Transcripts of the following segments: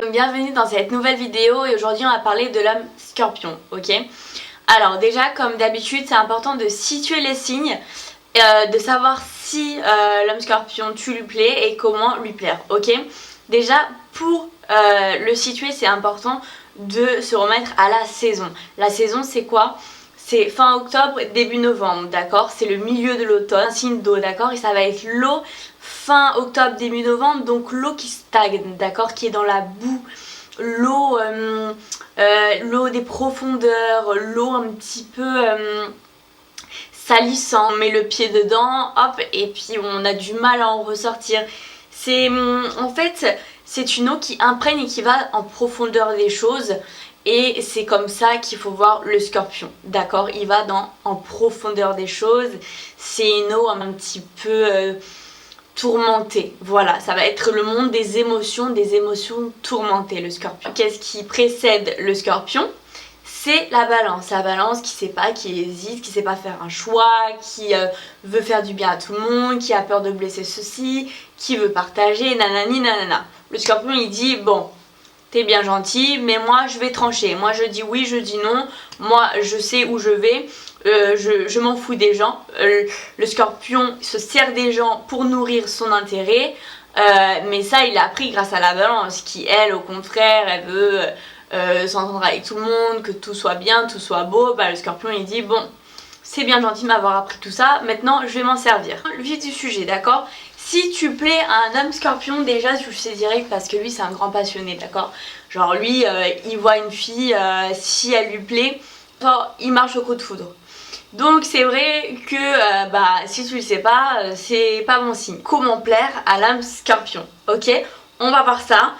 donc bienvenue dans cette nouvelle vidéo et aujourd'hui on va parler de l'homme scorpion, ok? Alors déjà comme d'habitude c'est important de situer les signes, de savoir si l'homme scorpion tu lui plais et comment lui plaire, ok? Déjà pour le situer c'est important de se remettre à la saison. La saison c'est quoi? C'est fin octobre, début novembre, d'accord? C'est le milieu de l'automne, un signe d'eau, d'accord? Et ça va être l'eau fin octobre, début novembre, donc l'eau qui stagne, d'accord? Qui est dans la boue, l'eau l'eau des profondeurs, l'eau un petit peu salissant. On met le pied dedans, hop, et puis on a du mal à en ressortir. C'est en fait, c'est une eau qui imprègne et qui va en profondeur des choses. Et c'est comme ça qu'il faut voir le scorpion, d'accord? Il va en profondeur des choses. C'est une eau un petit peu tourmentée. Voilà, ça va être le monde des émotions tourmentées, le scorpion. Qu'est-ce qui précède le scorpion? C'est la balance qui sait pas, qui hésite, qui sait pas faire un choix, qui veut faire du bien à tout le monde, qui a peur de blesser ceci, qui veut partager, nanani nanana. Le scorpion il dit bon, t'es bien gentil, mais moi je vais trancher. Moi je dis oui, je dis non. Moi je sais où je vais. Je m'en fous des gens. Le scorpion se sert des gens pour nourrir son intérêt. Mais ça il l'a appris grâce à la balance qui elle au contraire elle veut s'entendre avec tout le monde, que tout soit bien, tout soit beau. Bah, le scorpion il dit bon, c'est bien gentil de m'avoir appris tout ça, maintenant je vais m'en servir. Le vif du sujet, d'accord? Si tu plais à un homme scorpion, déjà tu le sais direct parce que lui c'est un grand passionné, d'accord? Genre lui il voit une fille, si elle lui plaît, il marche au coup de foudre. Donc c'est vrai que bah si tu le sais pas, c'est pas bon signe. Comment plaire à l'homme scorpion, ok? On va voir ça.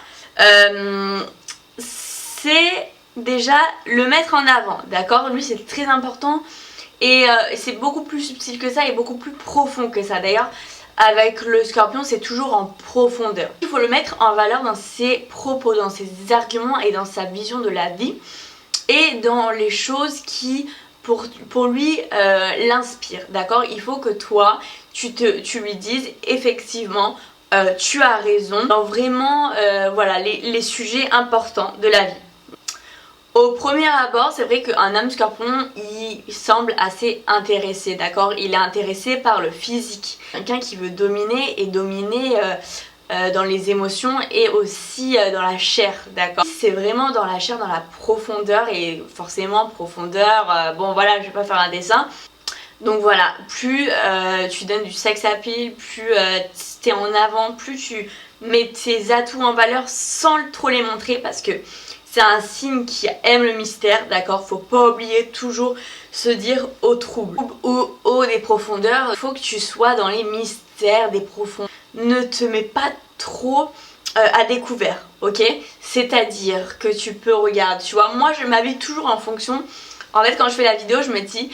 C'est déjà le mettre en avant, d'accord? Lui c'est très important et c'est beaucoup plus subtil que ça et beaucoup plus profond que ça. D'ailleurs avec le scorpion c'est toujours en profondeur. Il faut le mettre en valeur dans ses propos, dans ses arguments et dans sa vision de la vie et dans les choses qui pour lui l'inspirent, d'accord? Il faut que toi tu lui dises effectivement tu as raison dans vraiment voilà, les sujets importants de la vie. Au premier abord, c'est vrai qu'un homme scorpion, il semble assez intéressé, d'accord? Il est intéressé par le physique. Quelqu'un qui veut dominer et dominer dans les émotions et aussi dans la chair, d'accord? C'est vraiment dans la chair, dans la profondeur et forcément profondeur, bon voilà, je vais pas faire un dessin. Donc voilà, plus tu donnes du sex appeal, plus t'es en avant, plus tu mets tes atouts en valeur sans trop les montrer parce que c'est un signe qui aime le mystère, d'accord? Faut pas oublier toujours se dire au trouble, au des profondeurs. Il faut que tu sois dans les mystères des profondeurs. Ne te mets pas trop à découvert, ok? C'est-à-dire que tu peux regarder, tu vois, moi je m'habille toujours en fonction. En fait quand je fais la vidéo je me dis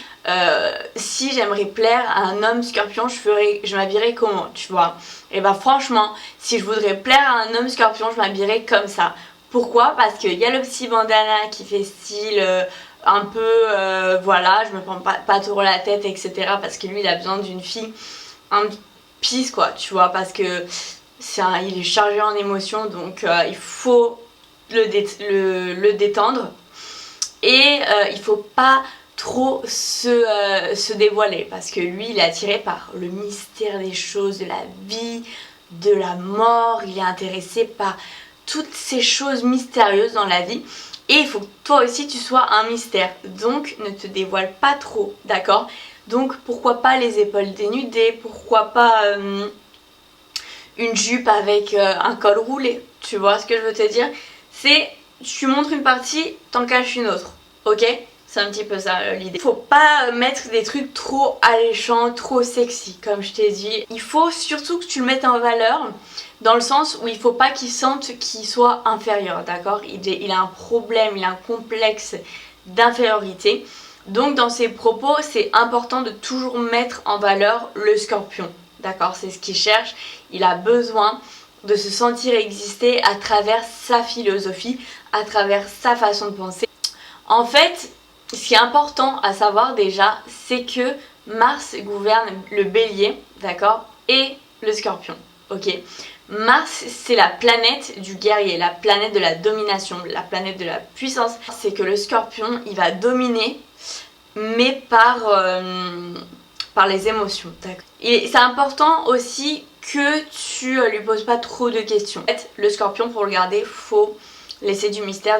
si j'aimerais plaire à un homme scorpion je m'habillerais comment, tu vois? Et bah franchement si je voudrais plaire à un homme scorpion je m'habillerais comme ça. Pourquoi? Parce qu'il y a le petit bandana qui fait style un peu voilà, je me prends pas trop la tête etc. Parce que lui il a besoin d'une fille un pisse quoi, tu vois, parce que il est chargé en émotions donc il faut le détendre et il faut pas trop se dévoiler parce que lui il est attiré par le mystère des choses, de la vie, de la mort, il est intéressé par toutes ces choses mystérieuses dans la vie et il faut que toi aussi tu sois un mystère, donc ne te dévoile pas trop, d'accord? Donc pourquoi pas les épaules dénudées, pourquoi pas une jupe avec un col roulé, tu vois ce que je veux te dire? C'est tu montres une partie, t'en caches une autre, ok? C'est un petit peu ça l'idée. Faut pas mettre des trucs trop alléchants, trop sexy comme je t'ai dit. Il faut surtout que tu le mettes en valeur dans le sens où il faut pas qu'il sente qu'il soit inférieur, d'accord? Il a un problème, il a un complexe d'infériorité. Donc dans ses propos, c'est important de toujours mettre en valeur le scorpion, d'accord? C'est ce qu'il cherche. Il a besoin de se sentir exister à travers sa philosophie, à travers sa façon de penser. En fait, ce qui est important à savoir déjà, c'est que Mars gouverne le bélier, d'accord, et le scorpion, ok? Mars, c'est la planète du guerrier, la planète de la domination, la planète de la puissance. C'est que le Scorpion, il va dominer, mais par les émotions. Et c'est important aussi que tu lui poses pas trop de questions. En fait, le Scorpion, pour le garder, faut laisser du mystère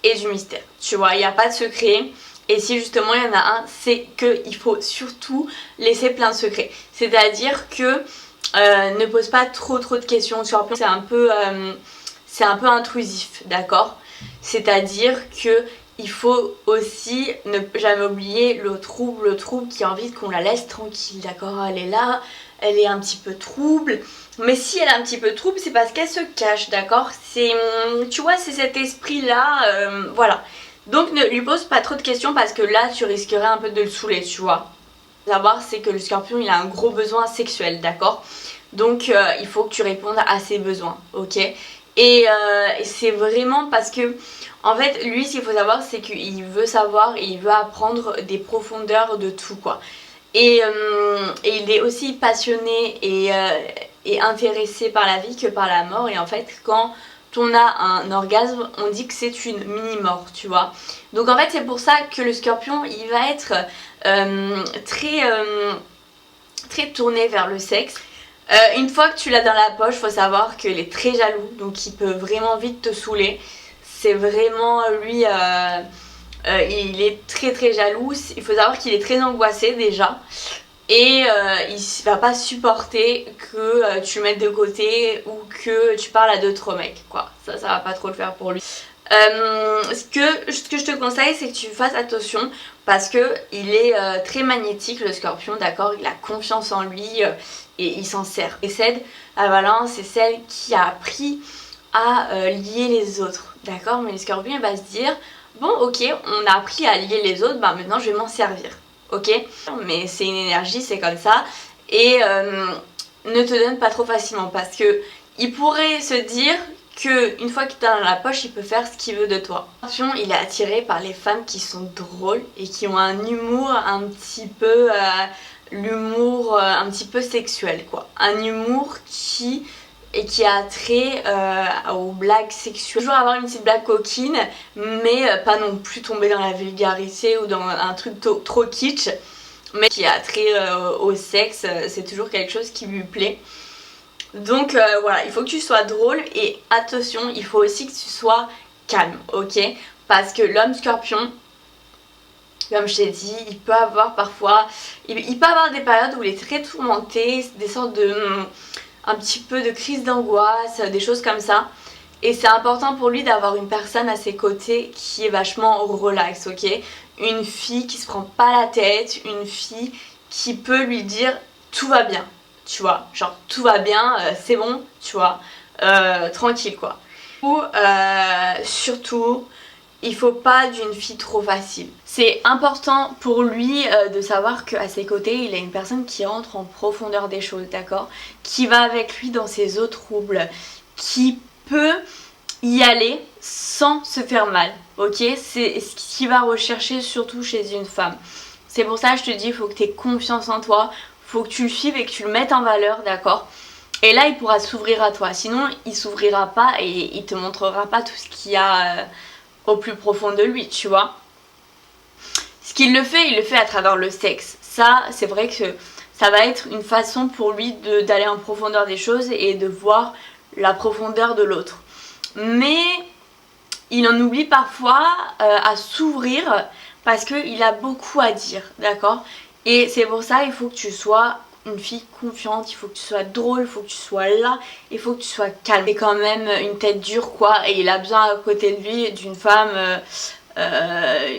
et du mystère. Tu vois, il n'y a pas de secret. Et si justement il y en a un, c'est qu'il faut surtout laisser plein de secrets. C'est-à-dire que ne pose pas trop de questions. Scorpion, c'est un peu intrusif, d'accord? C'est-à-dire que il faut aussi ne jamais oublier le trouble qui a envie qu'on la laisse tranquille, d'accord? Elle est là, elle est un petit peu trouble. Mais si elle est un petit peu trouble, c'est parce qu'elle se cache, d'accord? Tu vois, c'est cet esprit-là, voilà. Donc ne lui pose pas trop de questions parce que là, tu risquerais un peu de le saouler, tu vois. Savoir, c'est que le Scorpion, il a un gros besoin sexuel, d'accord? Donc il faut que tu répondes à ses besoins, ok? Et c'est vraiment parce que, en fait, lui, ce qu'il faut savoir, c'est qu'il veut savoir et il veut apprendre des profondeurs de tout, quoi. Et il est aussi passionné et intéressé par la vie que par la mort. Et en fait, quand on a un orgasme, on dit que c'est une mini-mort, tu vois. Donc en fait, c'est pour ça que le Scorpion, il va être très tourné vers le sexe. Une fois que tu l'as dans la poche, faut savoir qu'il est très jaloux, donc il peut vraiment vite te saouler. C'est vraiment lui, il est très jaloux. Il faut savoir qu'il est très angoissé déjà. Et il va pas supporter que tu le mettes de côté ou que tu parles à d'autres mecs, quoi. Ça va pas trop le faire pour lui. Ce que je te conseille, c'est que tu fasses attention parce que il est très magnétique, le Scorpion, d'accord? Il a confiance en lui et il s'en sert. Et celle à Valence, c'est celle qui a appris à lier les autres, d'accord? Mais le Scorpion, il va se dire, bon ok, on a appris à lier les autres, bah maintenant je vais m'en servir, ok? Mais c'est une énergie, c'est comme ça. Et ne te donne pas trop facilement parce que il pourrait se dire que une fois qu'il t'a dans la poche, il peut faire ce qu'il veut de toi. Attention, il est attiré par les femmes qui sont drôles et qui ont un humour un petit peu l'humour un petit peu sexuel, quoi. Un humour qui a trait aux blagues sexuelles. Toujours avoir une petite blague coquine, mais pas non plus tomber dans la vulgarité ou dans un truc trop kitsch, mais qui a trait au sexe. C'est toujours quelque chose qui lui plaît. Donc voilà, il faut que tu sois drôle et attention, il faut aussi que tu sois calme, ok? Parce que l'homme Scorpion, comme je t'ai dit, il peut avoir parfois, il peut avoir des périodes où il est très tourmenté, des sortes de, un petit peu de crise d'angoisse, des choses comme ça. Et c'est important pour lui d'avoir une personne à ses côtés qui est vachement relax, ok? Une fille qui se prend pas la tête, une fille qui peut lui dire tout va bien. Tu vois, genre tout va bien, c'est bon, tu vois, tranquille quoi. Ou surtout, il faut pas d'une fille trop facile. C'est important pour lui de savoir qu'à ses côtés, il a une personne qui rentre en profondeur des choses, d'accord? Qui va avec lui dans ses eaux troubles, qui peut y aller sans se faire mal, ok? C'est ce qu'il va rechercher surtout chez une femme. C'est pour ça que je te dis, il faut que tu aies confiance en toi. Faut que tu le suives et que tu le mettes en valeur, d'accord? Et là, il pourra s'ouvrir à toi. Sinon, il s'ouvrira pas et il te montrera pas tout ce qu'il y a au plus profond de lui, tu vois. Ce qu'il le fait, il le fait à travers le sexe. Ça, c'est vrai que ça va être une façon pour lui d'aller en profondeur des choses et de voir la profondeur de l'autre. Mais il en oublie parfois à s'ouvrir parce qu'il a beaucoup à dire, d'accord? Et c'est pour ça il faut que tu sois une fille confiante, il faut que tu sois drôle, il faut que tu sois là, il faut que tu sois calme. C'est quand même une tête dure quoi, et il a besoin à côté de lui d'une femme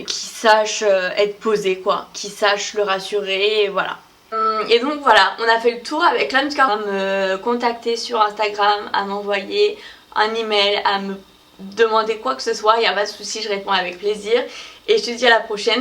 qui sache être posée quoi, qui sache le rassurer, et voilà. Et donc voilà, on a fait le tour avec l'homme Scorpion. À me contacter sur Instagram, à m'envoyer un email, à me demander quoi que ce soit, il n'y a pas de souci, je réponds avec plaisir. Et je te dis à la prochaine.